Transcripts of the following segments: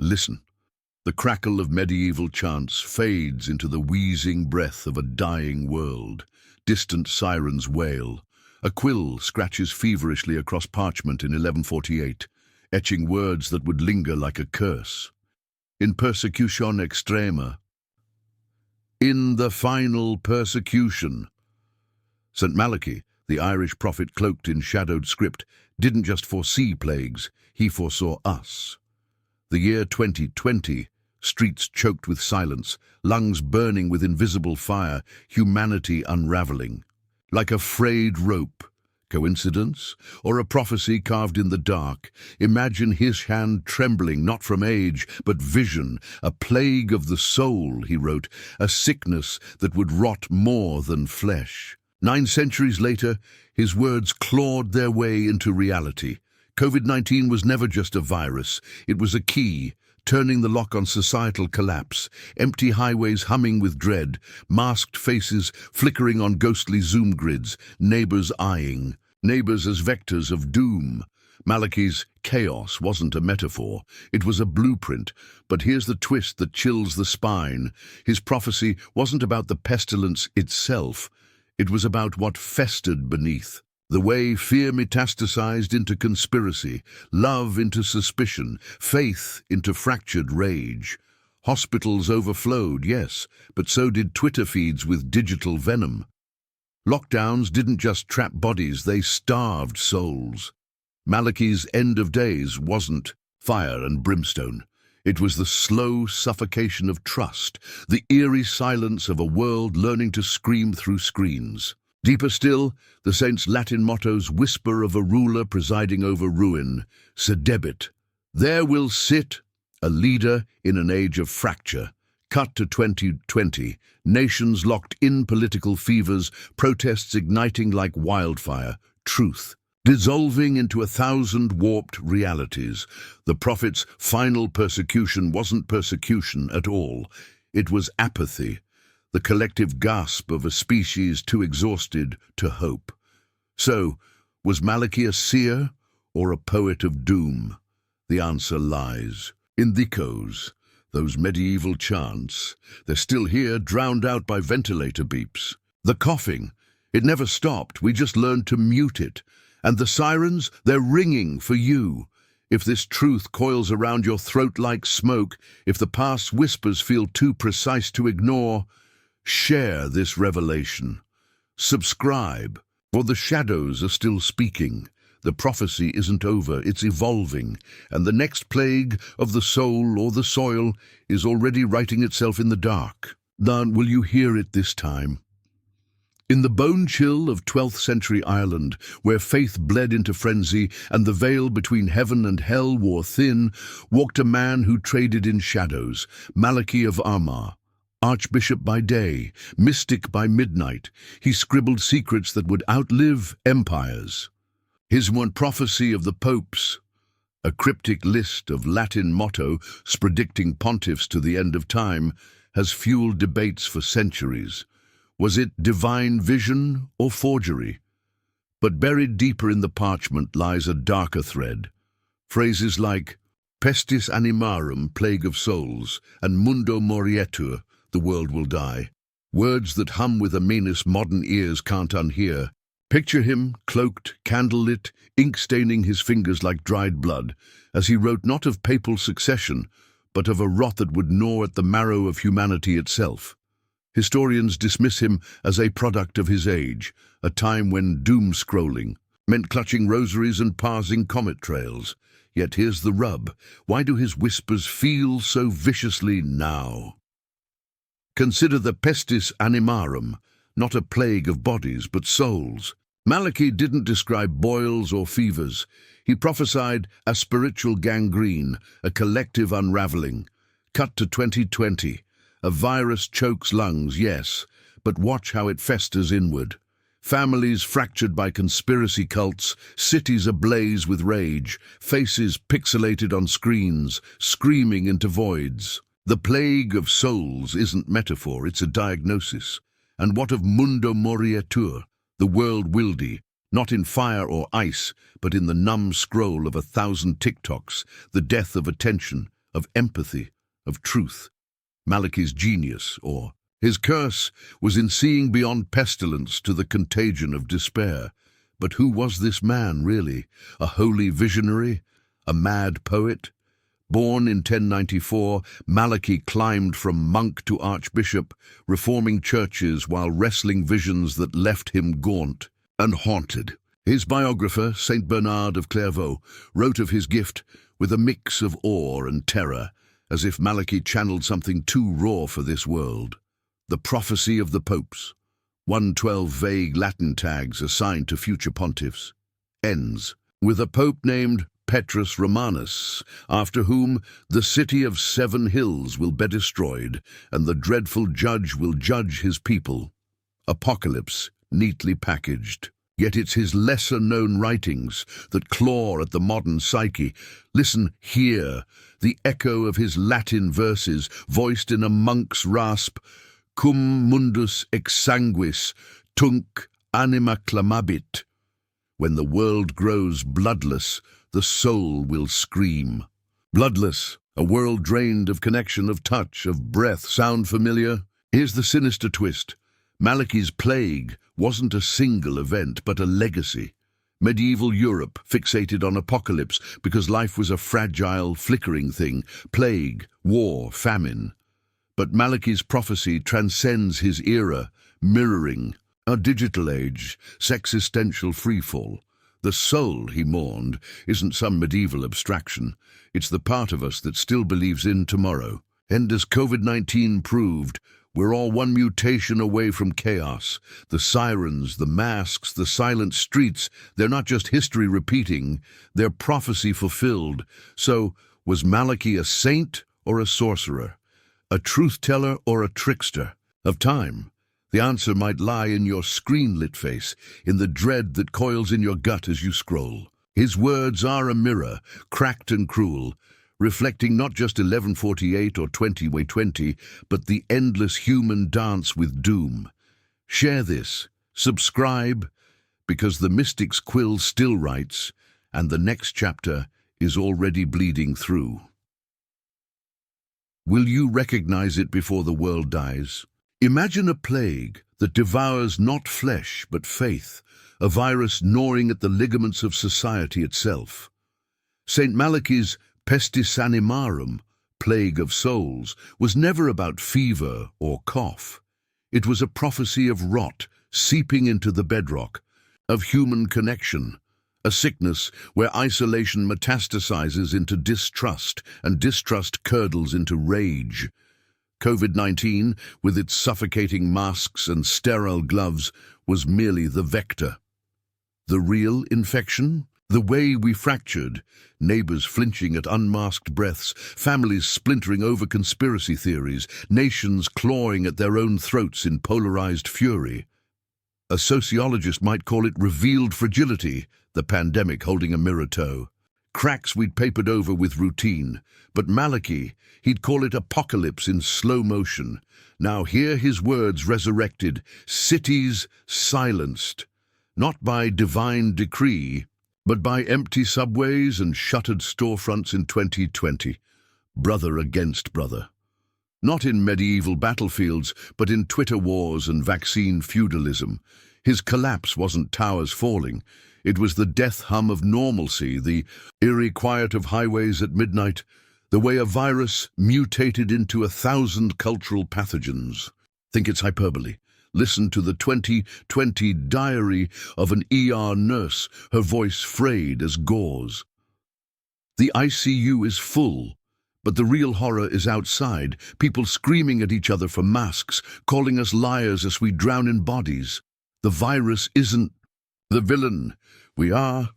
Listen. The crackle of medieval chants fades into the wheezing breath of a dying world. Distant sirens wail. A quill scratches feverishly across parchment in 1148, etching words that would linger like a curse. In persecution extrema. In the final persecution. St. Malachy, the Irish prophet cloaked in shadowed script, didn't just foresee plagues, he foresaw us. The year 2020, streets choked with silence, lungs burning with invisible fire, humanity unraveling. Like a frayed rope. Coincidence? Or a prophecy carved in the dark? Imagine his hand trembling, not from age, but vision. A plague of the soul, he wrote, a sickness that would rot more than flesh. 9 centuries later, his words clawed their way into reality. COVID-19 was never just a virus. It was a key, turning the lock on societal collapse. Empty highways humming with dread, masked faces flickering on ghostly Zoom grids, neighbors eyeing. Neighbors as vectors of doom. Malachy's chaos wasn't a metaphor. It was a blueprint. But here's the twist that chills the spine. His prophecy wasn't about the pestilence itself. It was about what festered beneath. The way fear metastasized into conspiracy, love into suspicion, faith into fractured rage. Hospitals overflowed, yes, but so did Twitter feeds with digital venom. Lockdowns didn't just trap bodies, they starved souls. Malachy's end of days wasn't fire and brimstone. It was the slow suffocation of trust, the eerie silence of a world learning to scream through screens. Deeper still, the saint's Latin mottos whisper of a ruler presiding over ruin, sedebit. There will sit a leader in an age of fracture. Cut to 2020, nations locked in political fevers, protests igniting like wildfire, truth dissolving into 1,000 warped realities. The prophet's final persecution wasn't persecution at all. It was apathy. The collective gasp of a species too exhausted to hope. So, was Malachy a seer or a poet of doom? The answer lies in the echoes, those medieval chants. They're still here, drowned out by ventilator beeps. The coughing, it never stopped, we just learned to mute it. And the sirens, they're ringing for you. If this truth coils around your throat like smoke, if the past's whispers feel too precise to ignore, share this revelation. Subscribe, for the shadows are still speaking. The prophecy isn't over, it's evolving, and the next plague of the soul or the soil is already writing itself in the dark. Now, will you hear it this time? In the bone chill of 12th century Ireland, where faith bled into frenzy and the veil between heaven and hell wore thin, walked a man who traded in shadows, Malachy of Armagh. Archbishop by day, mystic by midnight, he scribbled secrets that would outlive empires. His one prophecy of the popes, a cryptic list of Latin mottos predicting pontiffs to the end of time, has fueled debates for centuries. Was it divine vision or forgery? But buried deeper in the parchment lies a darker thread. Phrases like pestis animarum, plague of souls, and mundo morietur, the world will die. Words that hum with a menace modern ears can't unhear. Picture him, cloaked, candlelit, ink staining his fingers like dried blood, as he wrote not of papal succession, but of a rot that would gnaw at the marrow of humanity itself. Historians dismiss him as a product of his age, a time when doom-scrolling meant clutching rosaries and parsing comet trails. Yet here's the rub. Why do his whispers feel so viciously now? Consider the pestis animarum, not a plague of bodies, but souls. Malachy didn't describe boils or fevers. He prophesied a spiritual gangrene, a collective unraveling. Cut to 2020. A virus chokes lungs, yes, but watch how it festers inward. Families fractured by conspiracy cults, cities ablaze with rage, faces pixelated on screens, screaming into voids. The plague of souls isn't metaphor, it's a diagnosis. And what of mundo morietur, the world wildy, not in fire or ice, but in the numb scroll of 1,000 TikToks, the death of attention, of empathy, of truth. Malachy's genius, or his curse, was in seeing beyond pestilence to the contagion of despair. But who was this man, really? A holy visionary? A mad poet? Born in 1094, Malachy climbed from monk to archbishop, reforming churches while wrestling visions that left him gaunt and haunted. His biographer, Saint Bernard of Clairvaux, wrote of his gift with a mix of awe and terror, as if Malachy channeled something too raw for this world. The Prophecy of the Popes, 112 vague Latin tags assigned to future pontiffs, ends with a pope named Petrus Romanus, after whom the city of 7 hills will be destroyed, and the dreadful judge will judge his people. Apocalypse, neatly packaged. Yet it's his lesser-known writings that claw at the modern psyche. Listen here, the echo of his Latin verses, voiced in a monk's rasp, cum mundus exsanguis, tunc anima clamabit. When the world grows bloodless, the soul will scream. Bloodless, a world drained of connection, of touch, of breath. Sound familiar? Here's the sinister twist. Malachy's plague wasn't a single event, but a legacy. Medieval Europe fixated on apocalypse because life was a fragile, flickering thing. Plague, war, famine. But Malachy's prophecy transcends his era, mirroring a digital age, sexistential freefall. The soul, he mourned, isn't some medieval abstraction. It's the part of us that still believes in tomorrow. And as COVID-19 proved, we're all one mutation away from chaos. The sirens, the masks, the silent streets, they're not just history repeating, they're prophecy fulfilled. So, was Malachy a saint or a sorcerer? A truth-teller or a trickster? Of time, the answer might lie in your screen-lit face, in the dread that coils in your gut as you scroll. His words are a mirror, cracked and cruel, reflecting not just 1148 or 2020, but the endless human dance with doom. Share this, subscribe, because the mystic's quill still writes, and the next chapter is already bleeding through. Will you recognize it before the world dies? Imagine a plague that devours not flesh but faith, a virus gnawing at the ligaments of society itself. St. Malachy's Pestis animarum, plague of souls, was never about fever or cough. It was a prophecy of rot seeping into the bedrock, of human connection, a sickness where isolation metastasizes into distrust and distrust curdles into rage. COVID-19, with its suffocating masks and sterile gloves, was merely the vector. The real infection? The way we fractured, neighbors flinching at unmasked breaths, families splintering over conspiracy theories, nations clawing at their own throats in polarized fury. A sociologist might call it revealed fragility, the pandemic holding a mirror toe. Cracks we'd papered over with routine, but Malachy, he'd call it apocalypse in slow motion. Now hear his words resurrected, cities silenced, not by divine decree, but by empty subways and shuttered storefronts in 2020. Brother against brother. Not in medieval battlefields, but in Twitter wars and vaccine feudalism. His collapse wasn't towers falling. It was the death hum of normalcy, the eerie quiet of highways at midnight, the way a virus mutated into 1,000 cultural pathogens. Think it's hyperbole. Listen to the 2020 diary of an ER nurse, her voice frayed as gauze. The ICU is full, but the real horror is outside, people screaming at each other for masks, calling us liars as we drown in bodies. The virus isn't the villain. We are.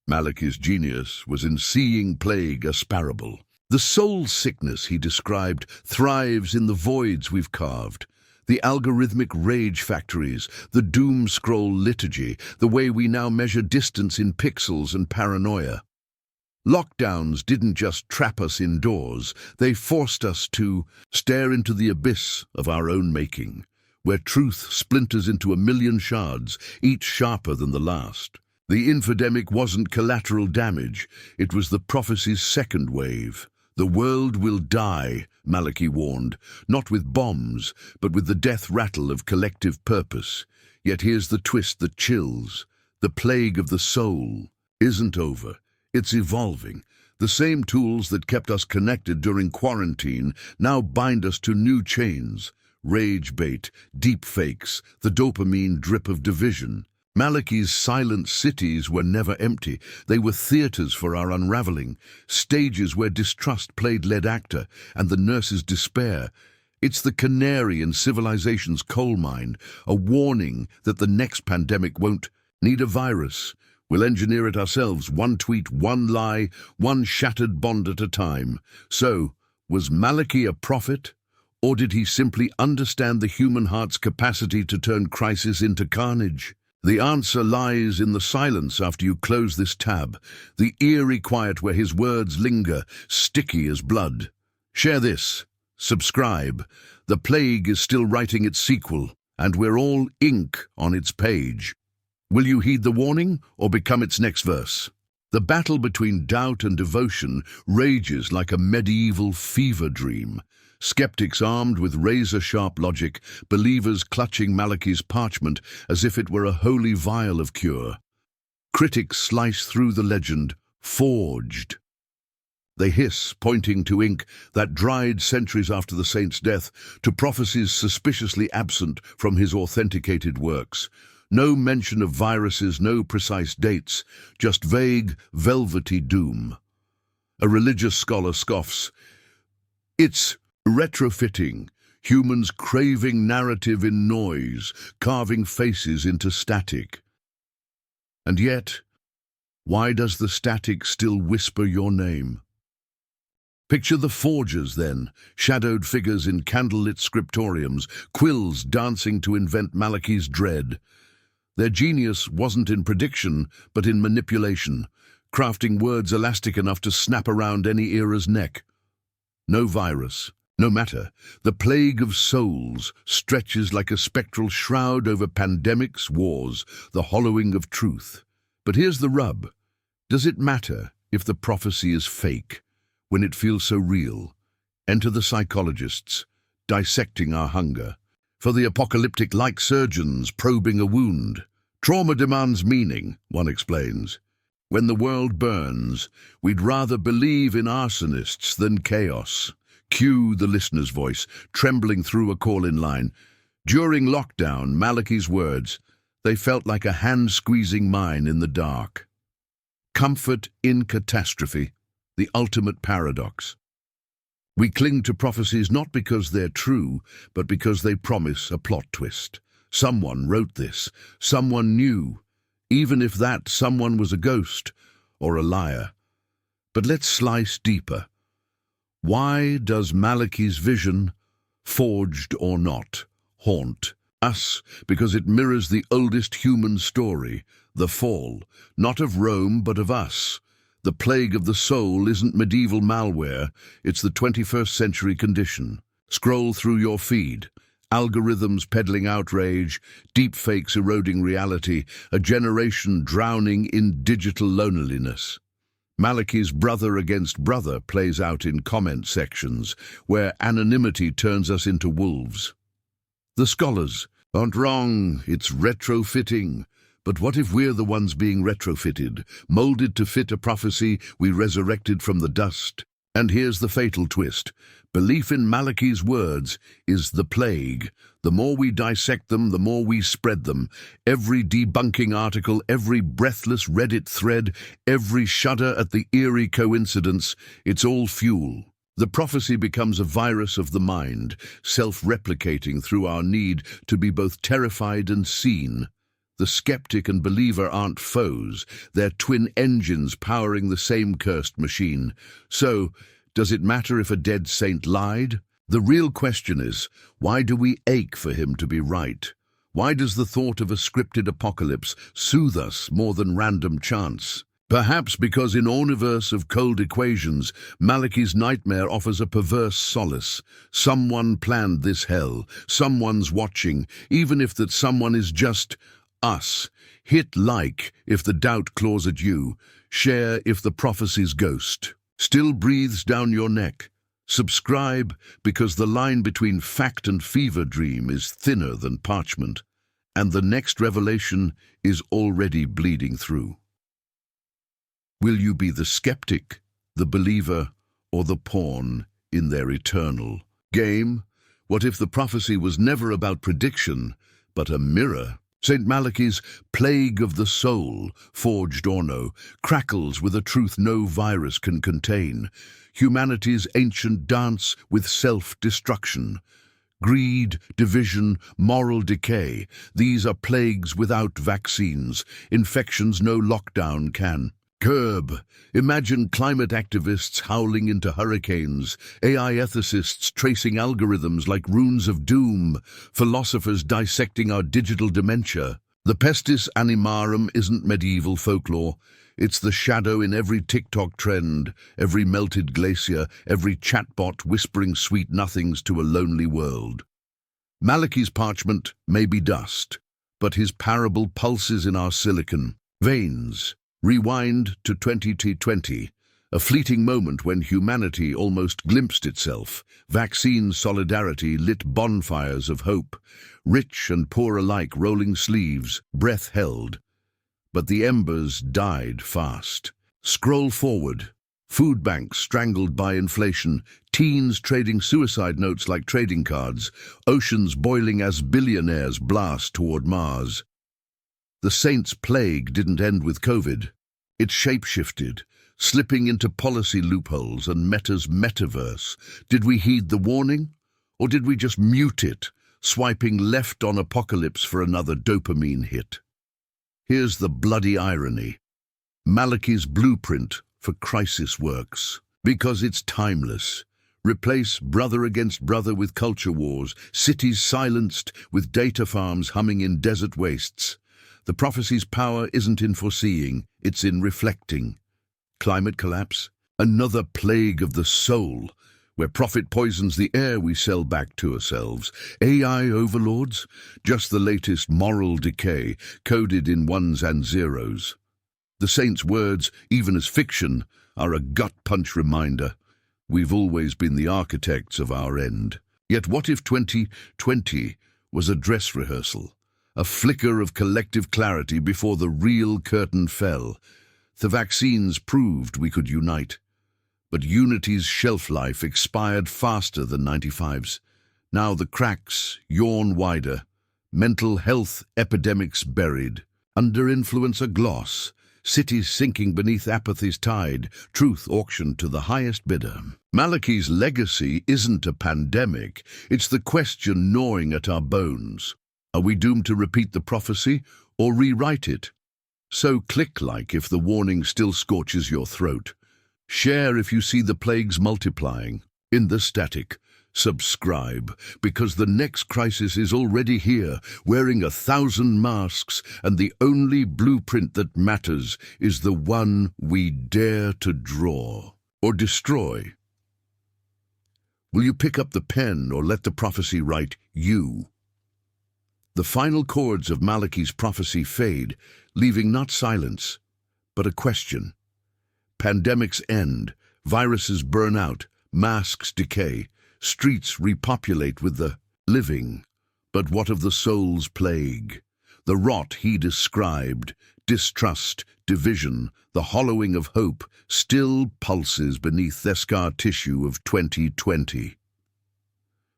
Malachy's genius was in seeing plague as parable. The soul sickness he described thrives in the voids we've carved. The algorithmic rage factories, the doom scroll liturgy, the way we now measure distance in pixels and paranoia. Lockdowns didn't just trap us indoors, they forced us to stare into the abyss of our own making, where truth splinters into 1,000,000 shards, each sharper than the last. The infodemic wasn't collateral damage, it was the prophecy's second wave. The world will die, Malachy warned, not with bombs, but with the death rattle of collective purpose. Yet here's the twist that chills. The plague of the soul isn't over. It's evolving. The same tools that kept us connected during quarantine now bind us to new chains. Rage bait, deep fakes, the dopamine drip of division. Malachy's silent cities were never empty. They were theatres for our unravelling, stages where distrust played lead actor and the nurse's despair. It's the canary in civilization's coal mine, a warning that the next pandemic won't need a virus. We'll engineer it ourselves, one tweet, one lie, one shattered bond at a time. So, was Malachy a prophet? Or did he simply understand the human heart's capacity to turn crisis into carnage? The answer lies in the silence after you close this tab, the eerie quiet where his words linger, sticky as blood. Share this. Subscribe. The plague is still writing its sequel, and we're all ink on its page. Will you heed the warning or become its next verse? The battle between doubt and devotion rages like a medieval fever dream. Skeptics armed with razor-sharp logic, believers clutching Malachy's parchment as if it were a holy vial of cure. Critics slice through the legend, forged. They hiss, pointing to ink that dried centuries after the saint's death, to prophecies suspiciously absent from his authenticated works. No mention of viruses, no precise dates, just vague, velvety doom. A religious scholar scoffs. It's retrofitting, humans craving narrative in noise, carving faces into static. And yet, why does the static still whisper your name? Picture the forgers, then, shadowed figures in candlelit scriptoriums, quills dancing to invent Malachy's dread. Their genius wasn't in prediction, but in manipulation, crafting words elastic enough to snap around any era's neck. No virus, no matter. The plague of souls stretches like a spectral shroud over pandemics, wars, the hollowing of truth. But here's the rub. Does it matter if the prophecy is fake, when it feels so real? Enter the psychologists, dissecting our hunger. For the apocalyptic, like surgeons probing a wound. Trauma demands meaning, one explains. When the world burns, we'd rather believe in arsonists than chaos. Cue the listener's voice, trembling through a call-in line. During lockdown, Malachy's words, they felt like a hand-squeezing mine in the dark. Comfort in catastrophe, the ultimate paradox. We cling to prophecies not because they're true, but because they promise a plot twist. Someone wrote this. Someone knew, even if that someone was a ghost or a liar. But let's slice deeper. Why does Malachy's vision, forged or not, haunt us? Because it mirrors the oldest human story, the fall, not of Rome but of us. The plague of the soul isn't medieval malware, it's the 21st century condition. Scroll through your feed. Algorithms peddling outrage, deepfakes eroding reality, a generation drowning in digital loneliness. Malachy's brother against brother plays out in comment sections, where anonymity turns us into wolves. The scholars aren't wrong, it's retrofitting. But what if we're the ones being retrofitted, molded to fit a prophecy we resurrected from the dust? And here's the fatal twist. Belief in Malachy's words is the plague. The more we dissect them, the more we spread them. Every debunking article, every breathless Reddit thread, every shudder at the eerie coincidence, it's all fuel. The prophecy becomes a virus of the mind, self-replicating through our need to be both terrified and seen. The skeptic and believer aren't foes, they're twin engines powering the same cursed machine. So, does it matter if a dead saint lied? The real question is, why do we ache for him to be right? Why does the thought of a scripted apocalypse soothe us more than random chance? Perhaps because in universe of cold equations, Malachy's nightmare offers a perverse solace. Someone planned this hell, someone's watching, even if that someone is just us. Hit like if the doubt claws at you. Share if the prophecy's ghost still breathes down your neck. Subscribe, because the line between fact and fever dream is thinner than parchment, and the next revelation is already bleeding through. Will you be the skeptic, the believer, or the pawn in their eternal game? What if the prophecy was never about prediction, but a mirror? St. Malachy's plague of the soul, forged or no, crackles with a truth no virus can contain. Humanity's ancient dance with self-destruction. Greed, division, moral decay, these are plagues without vaccines, infections no lockdown can curb. Imagine climate activists howling into hurricanes, AI ethicists tracing algorithms like runes of doom, philosophers dissecting our digital dementia. The pestis animarum isn't medieval folklore. It's the shadow in every TikTok trend, every melted glacier, every chatbot whispering sweet nothings to a lonely world. Malachy's parchment may be dust, but his parable pulses in our silicon veins. Rewind to 2020, a fleeting moment when humanity almost glimpsed itself. Vaccine solidarity lit bonfires of hope, rich and poor alike rolling sleeves, breath held. But the embers died fast. Scroll forward. Food banks strangled by inflation, teens trading suicide notes like trading cards, oceans boiling as billionaires blast toward Mars. The saints' plague didn't end with COVID. It shape-shifted, slipping into policy loopholes and Meta's metaverse. Did we heed the warning? Or did we just mute it, swiping left on apocalypse for another dopamine hit? Here's the bloody irony. Malachy's blueprint for crisis works, because it's timeless. Replace brother against brother with culture wars, cities silenced with data farms humming in desert wastes. The prophecy's power isn't in foreseeing, it's in reflecting. Climate collapse, another plague of the soul, where profit poisons the air we sell back to ourselves. AI overlords, just the latest moral decay, coded in ones and zeros. The saints' words, even as fiction, are a gut-punch reminder. We've always been the architects of our end. Yet what if 2020 was a dress rehearsal? A flicker of collective clarity before the real curtain fell. The vaccines proved we could unite. But unity's shelf life expired faster than 95's. Now the cracks yawn wider. Mental health epidemics buried. Under influence a gloss. Cities sinking beneath apathy's tide. Truth auctioned to the highest bidder. Malachy's legacy isn't a pandemic. It's the question gnawing at our bones. Are we doomed to repeat the prophecy or rewrite it? So click-like if the warning still scorches your throat. Share if you see the plagues multiplying. In the static, subscribe, because the next crisis is already here, wearing 1,000 masks, and the only blueprint that matters is the one we dare to draw or destroy. Will you pick up the pen or let the prophecy write you? The final chords of Malachy's prophecy fade, leaving not silence, but a question. Pandemics end, viruses burn out, masks decay, streets repopulate with the living. But what of the soul's plague? The rot he described, distrust, division, the hollowing of hope, still pulses beneath the scar tissue of 2020.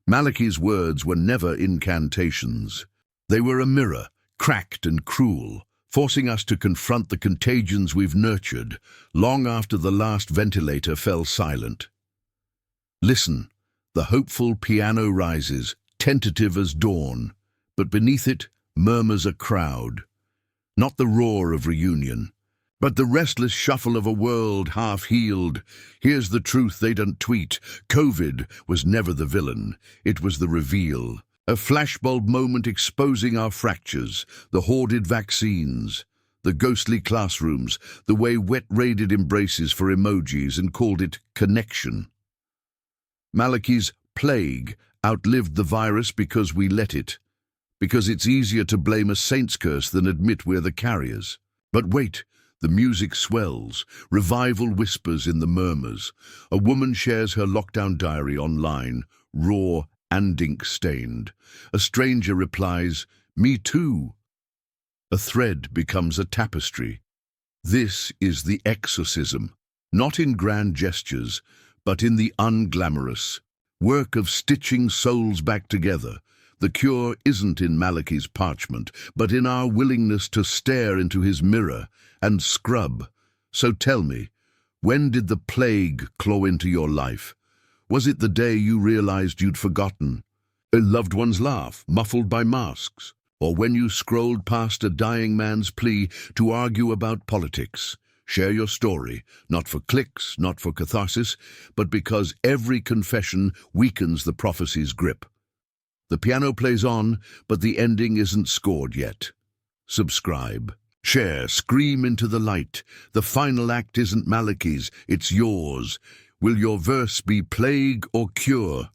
Malachy's words were never incantations. They were a mirror, cracked and cruel, forcing us to confront the contagions we've nurtured, long after the last ventilator fell silent. Listen, the hopeful piano rises, tentative as dawn, but beneath it murmurs a crowd. Not the roar of reunion, but the restless shuffle of a world half-healed. Here's the truth they don't tweet. COVID was never the villain, it was the reveal. A flashbulb moment exposing our fractures, the hoarded vaccines, the ghostly classrooms, the way wet-raided embraces for emojis and called it connection. Malachy's plague outlived the virus because we let it, because it's easier to blame a saint's curse than admit we're the carriers. But wait, The music swells, revival whispers in the murmurs. A woman shares her lockdown diary online, raw and ink-stained. A stranger replies, "Me too." A thread becomes a tapestry. This is the exorcism, not in grand gestures, but in the unglamorous work of stitching souls back together. The cure isn't in Malachy's parchment, but in our willingness to stare into his mirror and scrub. So tell me, when did the plague claw into your life? Was it the day you realized you'd forgotten a loved one's laugh, muffled by masks? Or when you scrolled past a dying man's plea to argue about politics? Share your story, not for clicks, not for catharsis, but because every confession weakens the prophecy's grip. The piano plays on, but the ending isn't scored yet. Subscribe, share, scream into the light. The final act isn't Malachy's, it's yours. Will your verse be plague or cure?